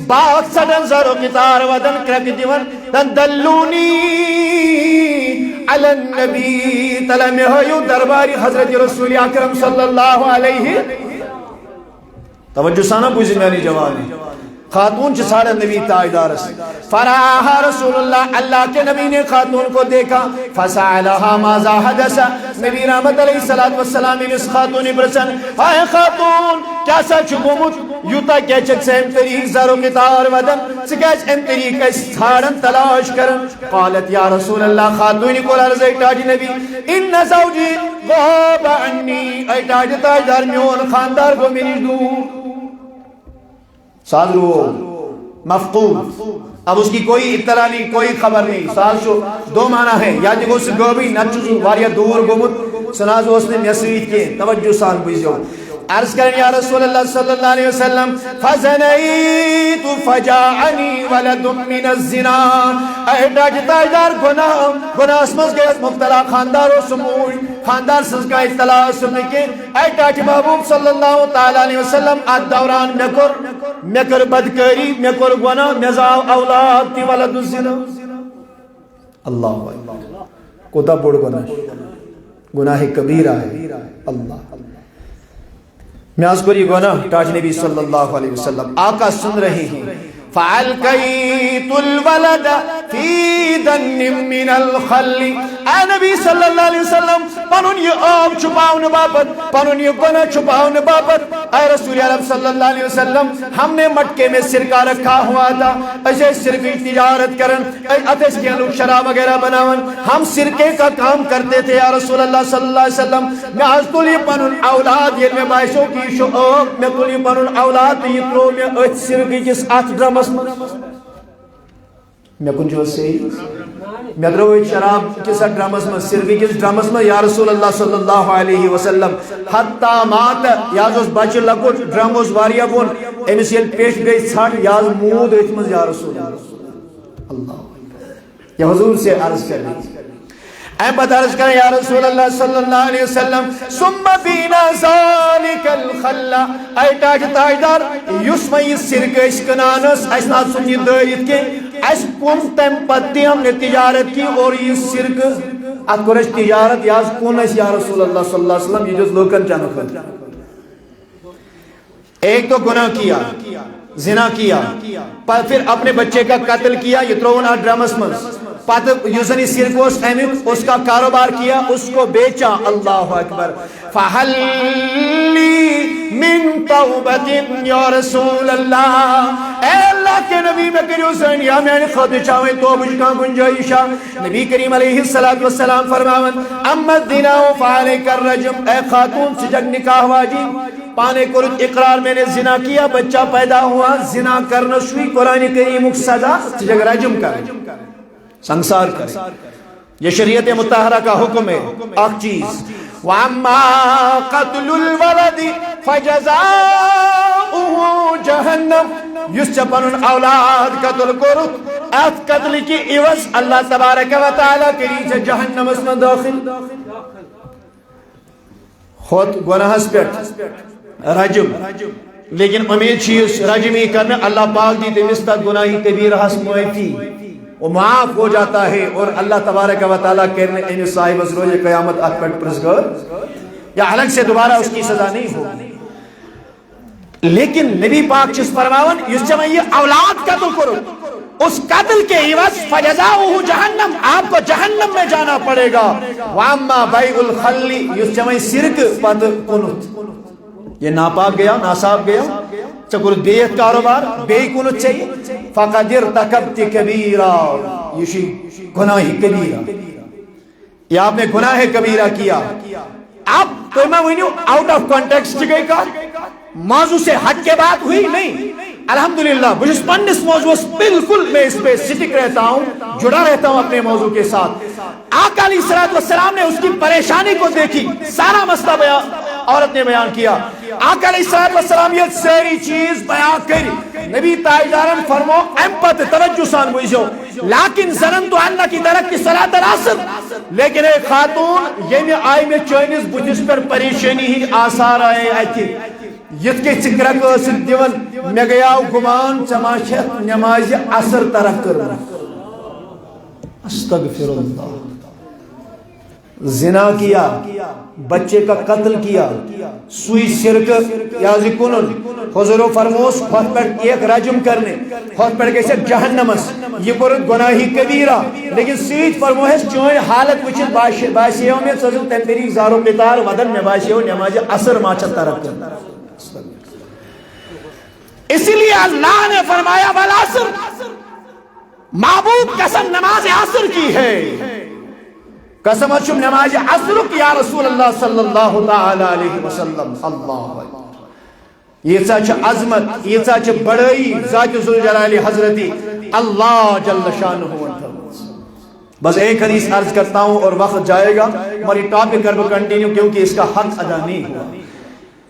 باق سڈن زرو قطار ودن کرک دیون دن دلونی علی النبی تلا میں ہوئیو درباری حضرت رسول اکرم صلی اللہ علیہ توجہ سانا بوزی میں نہیں جوانی خاتون چھ سارے نبی تاجدار فراہا رسول اللہ کے نبی نے خاتون کو دیکھا فسألہا ماذا حدث نبی رحمت علیہ السلام اس خاتون برسن آئے خاتون کیا سا چھگومت یوتا کیچک سے امتریق زارو کتار ودن سکیچ امتریق اس تھارن تلاش کرن قالت یا رسول اللہ خاتونی کو لرز ایٹاجی نبی ان زوجی غاب عنی ایٹاجی تاجدار میون خاندار کو میری دور سادرو مفقود اب اس کی کوئی اطلاع نہیں کوئی خبر نہیں سال شو دو معنی ہے یا جگو سے گوبی نچو واریا دور گمت سنازو اس نے میسویت کے توجہ سال بھیزیو عرض کریں یا رسول اللہ صلی اللہ علیہ وسلم فزنیت فجاعنی ولد من الزنا اہٹا جتاجدار گناہ اسمز گئے مبتلا خاندار و سموش خاندار سز کا اطلاع سننے کے اہٹا جی محبوب صلی اللہ تعالیٰ علیہ وسلم آت دوران مکر بدکری مکر گناہ مزاو اولاد تی ولد الزنا اللہ کوتا بڑ گناہ کبیرہ ہے اللہ میں آج کو یہ گناہ تاج نبی صلی اللہ علیہ وسلم آقا سن رہے ہیں فَعَلْقَيْتُ الْوَلَدَ فِي دَنِّم مِّنَ الْخَلِّ اے نبی صلی اللہ علیہ وسلم پنن یہ آب چھپاؤن بابت پنن یہ گناہ چھپاؤن بابت اے رسول اللہ صلی اللہ علیہ وسلم ہم نے مٹکے میں سرکہ رکھا ہوا تھا ایسے سرکے تجارت کرن اتس کے لوگ شراب وغیرہ بناون ہم سرکے کا کام کرتے تھے یا رسول اللہ صلی اللہ علیہ وسلم میں آج تو یہ پنن اولاد یہ میں باعثوں کی شعوق میں تو یہ پنن اولاد یہ ترو میں ات سرکے جس آت ڈرمس میں کن جو سے میں دروئی شراب کس ڈرامس میں سرگی کس ڈرامس میں یا رسول اللہ صلی اللہ علیہ وسلم حتی مات یاز اس بچ لگوٹ ڈراموز واریا بون امیسیل پیش گئی چھاٹ یاز مود اتمز یا رسول اللہ یا حضور سے عرض کر دی اے بات عرض کریں یا رسول اللہ صلی اللہ علیہ وسلم ثم بینا ذالک الخلا اے تاج تاجدار یسمئی سرگ اس کنانس اس نات سنی دائرت کے اس کن تم پتی ہم نے تجارت کی اور یہ سرگ اکرش تجارت یاز کن اس یا رسول اللہ صلی اللہ علیہ وسلم یہ جو لوکن جانو کر ایک تو گناہ کیا زنا کیا پھر اپنے بچے کا قتل کیا یہ ترونا ڈرامس مز پاتھ یوزنی سرکوس احمد اس کا کاروبار کیا اس کو بیچا اللہ اکبر فَحَلِّ مِن تَوْبَةٍ یا رسول اللہ اے اللہ کے نبی میں کریو سن یا میں نے خود چاہویں تو بجکا گنجائشہ نبی کریم علیہ السلام فرماون اما الدناو فعلیک الرجم اے خاتون سے جگ نکاح واجی پانے کو اقرار میں نے زنا کیا بچہ پیدا ہوا زنا کرنا شوی قرآن کریم سزا جگ رجم کر سنسار کرے یہ شریعت مطہرہ کا حکم ہے ایک چیز وَعَمَّا قَتْلُ الْوَلَدِ فَجَزَاؤُهُ جَهَنَّمْ یس چپن اولاد قتل کرت ات قتل کی عوض اللہ تبارک و تعالیٰ کری چھے جہنم اس میں داخل خود گناہ سپیٹ رجم لیکن امید چیز رجمی کرنے اللہ پاک دی تمستا گناہی کبیر حس معافی وہ معاف ہو جاتا ہے اور اللہ تبارک و تعالیٰ کہنے ان صاحب روز قیامت اتپٹ پرزگار یا الگ سے دوبارہ اس کی سزا نہیں ہوگی. لیکن نبی پاک چس فرماون اس جمع یہ اولاد قتل کرو اس قتل کے عوض فجزاؤہ جہنم آپ کو جہنم میں جانا پڑے گا. واما بیع الخل اس جمع سرک پت کنت یہ ناپاک گیا ناصاف گیا چکر دیت کاروبار بے کنت چاہیے فقد ارتکبت کبیرہ یہ گناہ کبیرہ یہ آپ نے گناہ کبیرہ کیا. اب تو میں ونیو آؤٹ آف کانٹیکسٹ گئی کا موضوع سے ہٹ کے بات ہوئی نہیں. الحمدللہ مجھے پنس موضوع بالکل میں اس پہ سٹک رہتا ہوں جڑا رہتا ہوں اپنے موضوع کے ساتھ. آقا علیہ الصلوۃ والسلام نے اس کی پریشانی کو دیکھی سارا مسئلہ بیان عورت نے بیان کیا. آقا علیہ الصلوۃ والسلام یہ ساری چیز بیان کری نبی تاجدارن فرمو امپت توجہ سان بوزو لیکن ظننت انک ترکت صلاۃ العصر لیکن ایک خاتون یہ آئی میں چینس بجس پر پریشانی ہی آثار آئے اتھی یت کے چکرک ٲسِتھ دِوان مے گیاو گمان ژما چھتھ نماز عصر ترک کٔرمٕژ. استغفر اللہ. زنا کیا بچے کا قتل کیا سوئی شرک یا کنن حضور فرموس خود پر ایک رجم کرنے خود پر گیسے جہنمس یہ پر گناہی کبیرہ لیکن سیدھ فرموس چوئے حالت وچن باشیوں میں سزل تنتری زارو قطار ودن میں باشیوں نماز عصر ماچت ترک کر. اسی لیے اللہ نے فرمایا والعصر معبود قسم نماز عصر کی ہے قسم اچھم نماز عصر کی یا رسول اللہ صلی اللہ تعالی علیہ وسلم. اللہ یہ سچ عظمت یہ سچ بڑائی ذات ذوالجلال حضرتی اللہ جل شانہ. بس ایک حدیث عرض کرتا ہوں اور وقت جائے گا ہماری ٹاپک کر کنٹینیو کیونکہ اس کا حق ادا نہیں ہوا.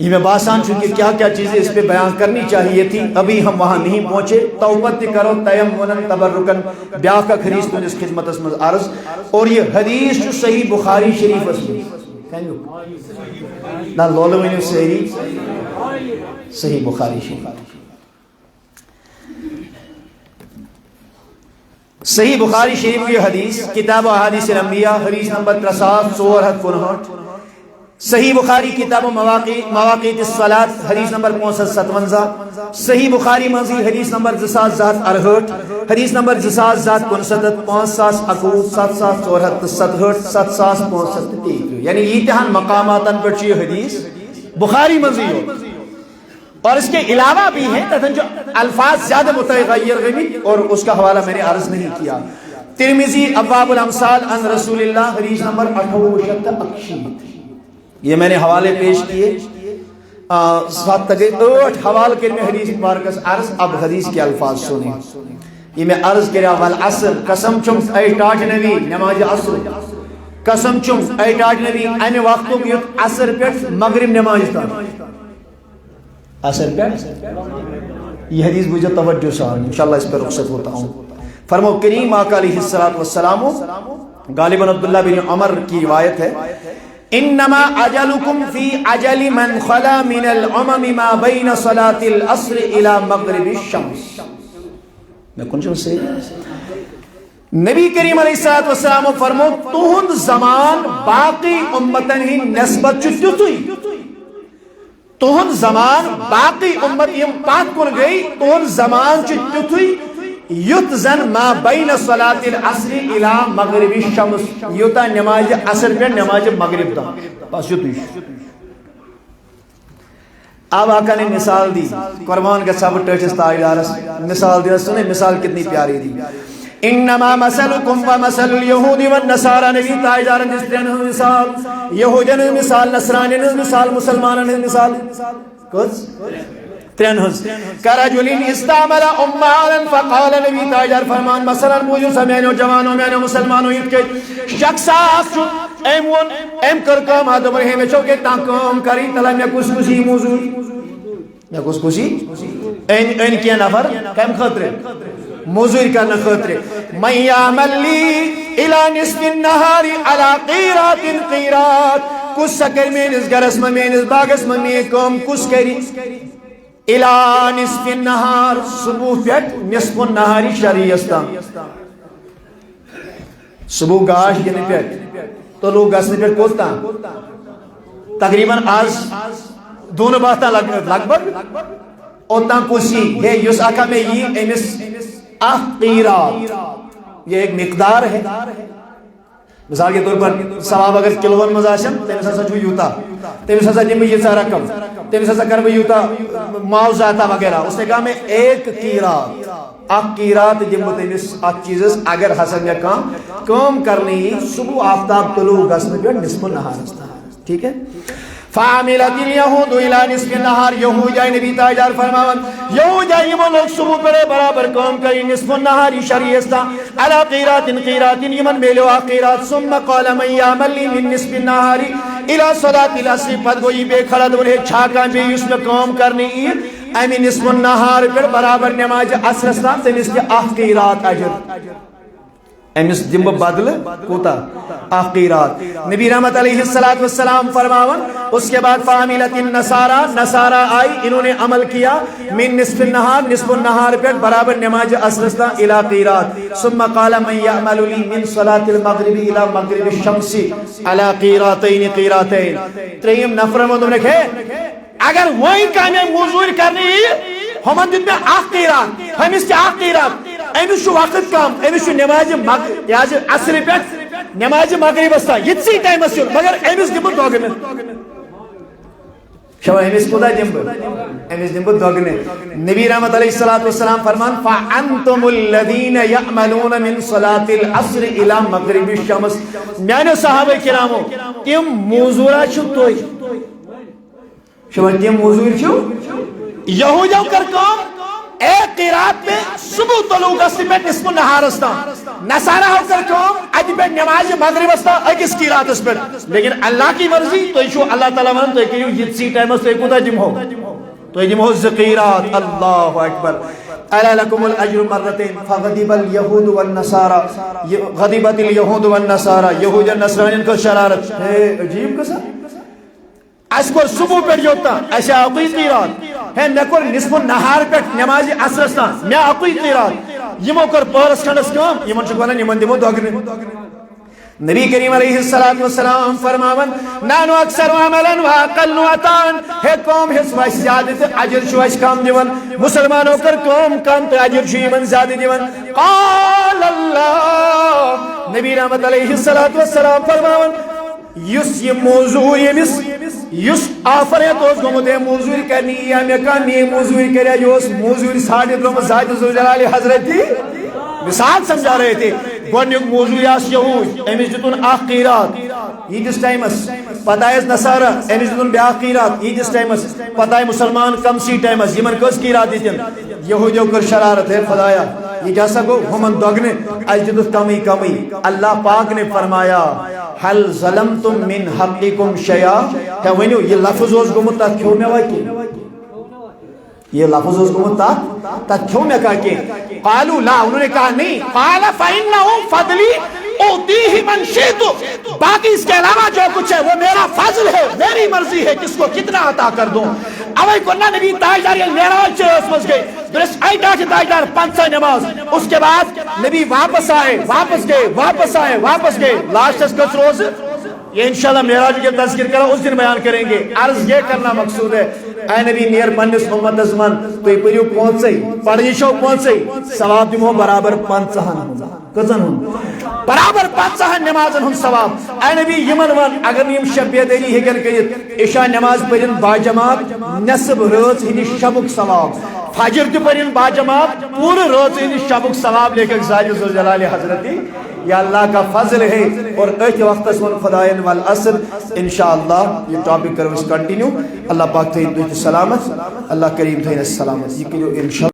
یہ میں باسان چونکہ کیا کیا چیزیں اس پہ بیان کرنی چاہیے تھی ابھی ہم وہاں نہیں پہنچے. توبت کرو تیمنا تبرکن بیاہ کا حدیث تو اس خدمت اس میں عرض اور یہ حدیث جو صحیح بخاری شریف اس میں نا لولوینو صحیح بخاری شریف صحیح بخاری شریف کی حدیث کتاب احادیث الانبیاء حدیث نمبر 3459 صحیح بخاری کتاب مواقیت الصلاۃ حدیث نمبر 557 صحیح بخاری منزی حدیث نمبر 2068 حدیث نمبر 2059 5021 7064 7065 یعنی یہ تہان مقاماتن پر یہ حدیث بخاری منزی ہو اور اس کے علاوہ بھی ہیں تتن جو الفاظ زیادہ متغیر گئی اور اس کا حوالہ میں نے عرض نہیں کیا. ترمذی ابواب الامثال عن رسول اللہ حدیث نمبر 68 یہ میں نے حوالے پیش کیے 8 حوالے کے میں حدیث مبارکس عرض. اب حدیث کے الفاظ سنیں یہ میں عرض کریا والعصر قسم چم اے ٹاٹ نبی نماز عصر قسم چم اے ٹاٹ نبی ان وقتوں کی عصر پیٹ مغرب نماز تا عصر پیٹ یہ حدیث بجھے توجہ سان انشاءاللہ اس پر رخصت ہوتا ہوں. فرمو کریم آقا علیہ السلام غالباً عبداللہ بن عمر کی روایت ہے انما اجلکم فی اجل من خلا من الامم ما بین صلاة العصر الى مغرب الشمس. میں کنچوں سے نبی کریم علیہ السلام فرمو تہند زمان باقی امتن ہی نسبت چتوئی تہند زمان باقی امت یم پات کن گئی تہند زمان چتوئی یت زن ما بین صلاة العصر الى مغرب الشمس یوتا نماز عصر پہ نماز مغرب تا بس یتوئی. اب آقا نے مثال دی قربان کا صاحب ٹچس تاجدارس مثال دی سنیں مثال کتنی پیاری دی. انما مثلکم و مثل الیہود والنصارى نبی تاجدارن جس ترین مثال یہودین مثال نصرانین مثال مسلمانین مثال کچھ ترین کرجلین استعمل امالا فقال نبی تاجدار فرمان مثلا موجو سمینو جوانو مینو مسلمانو یہ کہ شخص آسو ایمون ایم کرکام آدم رہے میں چوکے تاکام کری تلا میں کس کسی موضوع میں کس کسی این کیا نفر کم خطرے موضوع کرنا خطرے من یعمل لی الى نصف النہار على قیرات قیرات کس سکر مینس گرس مینس باگس میں کام کس کری الى نصف النہار صبح پیٹ نصف النہاری شریعستان صبح گاش ین پہ تلو گھن پہ کوتا تقریباً آز دون باتا لگ بھگ اوتان کسی ہے یس اکا میں یہ امس قیرات یہ ایک مقدار ہے مثال کے طور پر ثواب اگر کلون مز آسن تمس ہسا چھو یوتا تمس ہسا دم یہ رقم تمس ہسا کر یوتا معاوضہ وغیرہ اس نے کہا میں ایک قیرات دم تمس ات چیزس اگر ہسا میں کام کرنی صبح آفتاب طلوع گھن پہ نصف النہار ٹھیک ہے فعملت اليهود الى نصف النهار یہودیاء نبی تاجدار فرماون یہودیاء یمن لوگ صبح پڑے برابر کام کری نصف النهار شریعتا على قیرات یمن میلو قیرات ثم قال من يعمل لي من نصف النهار الى صلاة العصر پد گوئی بے کھڑا دولے چھاکاں بھی اس میں کام کرنی امی نصف النهار پر برابر نماز عصر اسلام تمس کے قیرات اجر امس دم بدل کوتا قیرات نبی رحمت علیہ السلام فرماون اس کے بعد فعملت النصارى آئی انہوں نے عمل کیا من نصف النہار پہ برابر نماز عصر الى قیرات ثم قال من يعمل لي من صلاة المغرب الى مغرب الشمس على قیراتین تریم نفر میں نے کہے اگر وہی کامیاب موضوع کرنی ہمن دن میں قیرات ہمس کے قیرات امس وقت کم امس نماز عصر پہ نماز مغرب استا یتسی ٹائم اس مگر امس دم دوگنے شو امس کودا دم امس دم دوگنے نبی رحمت علیہ السلام فرمان فانتم الذين يعملون من صلاة العصر الى مغرب الشمس میانو صحابہ کرامو تم موضوع چھ توئی شو تم موضوع چھ یہودیوں کر کام ایک قیرات میں صبح طلوع گھن پہ نصف النہار استا نصارہ ہو کر کام اج پہ نماز مغرب استا اکس قیرات اس پہ لیکن اللہ کی مرضی تو ایشو اللہ تعالیٰ ون تو کہیو یتسی ٹائم اس تو کوتا جم ہو تو جم ہو قیرات اللہ اکبر الا لکم الاجر مرتين فغضب اليهود والنصارى غضبت اليهود والنصارى یہود و نصرانیوں کو شرارت ہے عجیب قصہ اس کو صبح پہ جوتا ایسا اقوی قیرات ہے نکر نصف النہار پہ نماز عصر استا میں اقوی قیرات یمو کر پہرس کھنڈس کام یمن چکوانا یمن دیمو دوگنے نبی کریم علیہ السلام فرماون نانو اکثر عملا واقل عطان ہے قوم حس وش زیادت اجر شوش کم دیون مسلمانوں کر قوم کم تو اجر شیمن زیادہ دیون قال اللہ نبی رحمت علیہ السلام فرماون یس یہ موضوع یس آفریت اس گمت ہے موضوع کرنی یا میں کامی موضوع کریا جو اس موضوع ساڑھے درم ذات زلجلال حضرت تھی مثال سمجھا رہے تھے گوڑنیک موضوع یاس یہود امیس جتون قیرات عیدس ٹائمس پتہ ہے نصارہ امیس جتون بیا قیرات عیدس ٹائمس پتہ ہے مسلمان کم سی ٹائمس یمن کس قیرات دیتن یہودیوں کر شرارت ہے خدایا یہ جیسا کو ہمن دوگنے اجدت کمی اللہ پاک نے فرمایا حل ظلمتم من حقکم شیئا کہ ونیو یہ لفظ اس گمت تا کیوں میں واقعی یہ لفظ اس گمت تا کیوں میں کہا کہ قالوا لا انہوں نے کہا نہیں قال فإنه فضلی اوتیہ من شئت باقی اس کے علاوہ جو کچھ ہے وہ میرا فضل ہے میری مرضی ہے کس کو کتنا عطا کر دوں اوے کنا نبی تاجدار معراج چھ اس گئے درس آئی ڈاٹ تاجدار 5 نماز اس کے بعد نبی واپس آئے واپس گئے لاسٹ اس کس روز یہ انشاءاللہ معراج کے تذکر کرا اس دن بیان کریں گے عرض یہ کرنا مقصود ہے اے نبی نیر پنس امت ازمان تو یہ پریو پہنچے پڑھی شو پہنچے ثواب دمو برابر 5 کتن ہوں برابر 5 نمازن ہوں ثواب اے نبی یمن ون اگر نیم شب بیداری ہگن کہیت عشاء نماز پڑھن باجماعت نصب رات ہندی شبک ثواب فجر تہ پڑھن باجماعت پورے رات ہندی شبک ثواب لے کر ذات ذوالجلال حضرتی یا اللہ کا فضل ہے اور ایک وقت اسمن خدائن والعصر انشاءاللہ یہ ٹاپک کرو اس کنٹینیو اللہ پاک تھے سلامت اللہ کریم تھے سلامت یہ انشاءاللہ